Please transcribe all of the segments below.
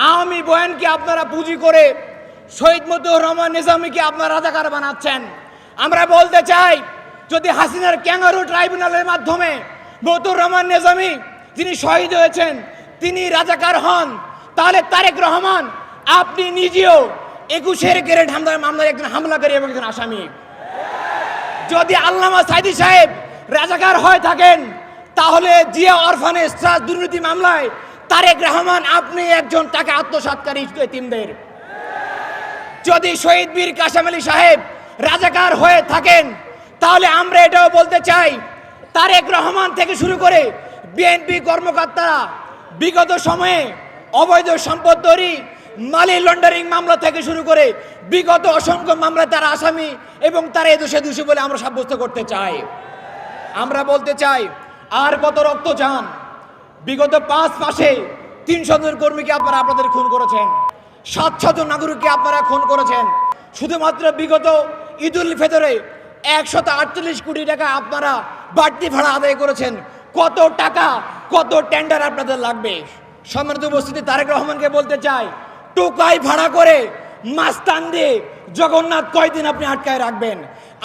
আওয়ামী বয়ানকে আপনারা পুঁজি করে শহীদ মতিউর রহমান নিজামীকে আপনারা রাজাকার বানাচ্ছেন। আমরা বলতে চাই, যদি হাসিনার ক্যাঙ্গারু ট্রাইব্যুনালের মাধ্যমে মতিউর রহমান নিজামী যিনি শহীদ হয়েছেন তিনি রাজাকার হন, তাহলে তারেক রহমান আপনি নিজেও 21 গ্রেড মামলার একজন হামলাকারী এবং একজন আসামি। যদি আল্লামা সাইদি সাহেব রাজাকার হয়ে থাকেন, তাহলে জিয়া অরফানেজ ট্রাস্ট দুর্নীতি মামলায় তারেক রহমান আপনি একজন টাকা আত্মসাৎকারী এতিমদের। যদি শহীদ বীর কাশেম আলী সাহেব রাজাকার হয়ে থাকেন, তাহলে আমরা এটাও বলতে চাই, তারেক রহমান থেকে শুরু করে বিএনপি কর্মকর্তারা বিগত সময়ে অবৈধ সম্পদ তৈরি, মানি লন্ডারিং মামলা থেকে শুরু করে বিগত অসংখ্য মামলায় তারা আসামি এবং তারা এ দোষে দোষী বলে আমরা সাব্যস্ত করতে চাই। আমরা বলতে চাই, আর কত রক্ত চান? বিগত 5 মাসে 300 জন কর্মীকে আপনারা আপনাদের খুন করেছেন, 700 জন নাগরিককে আপনারা খুন করেছেন। শুধুমাত্র বিগত ঈদুল ফিতরে 148 কোটি টাকা আপনারা বাড়তি ভাড়া আদায় করেছেন। কত টাকা, কত টেন্ডার আপনাদের লাগবে? সম্মানিত উপস্থিতি, তারেক রহমানকে বলতে চাই, টোকাই ভাড়া করে মাস্তান দিয়ে জগন্নাথ কয়দিন আপনি আটকায় রাখবেন?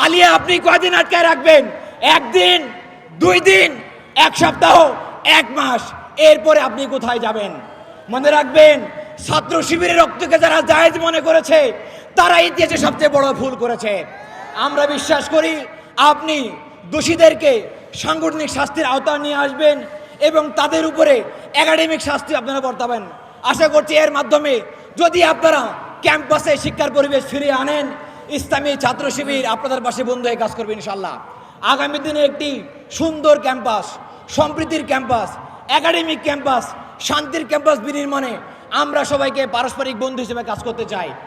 আলিয়া আপনি কয়দিন আটকায় রাখবেন? 1 দিন, 2 দিন, 1 সপ্তাহ, 1 মাস, এরপরে আপনি কোথায় যাবেন? মনে রাখবেন, ছাত্র শিবিরের রক্তকে যারা জায়েজ মনে করেছে তারা ইতিহাসে সবচেয়ে বড় ভুল করেছে। আমরা বিশ্বাস করি আপনি দোষীদেরকে সাংগঠনিক শাস্তির আওতায় নিয়ে আসবেন এবং তাদের উপরে একাডেমিক শাস্তি আপনারা বর্তাবেন। আশা করছি এর মাধ্যমে যদি আপনারা ক্যাম্পাসে শিক্ষার পরিবেশ ফিরিয়ে আনেন, ইসলামী ছাত্র শিবির আপনাদের পাশে বন্ধু হয়ে কাজ করবে ইনশাল্লাহ। আগামী দিনে একটি সুন্দর ক্যাম্পাস, সম্প্রীতির ক্যাম্পাস, একাডেমিক ক্যাম্পাস, শান্তির ক্যাম্পাস বিনির্মাণে আমরা সবাইকে পারস্পরিক বন্ধু হিসেবে কাজ করতে চাই।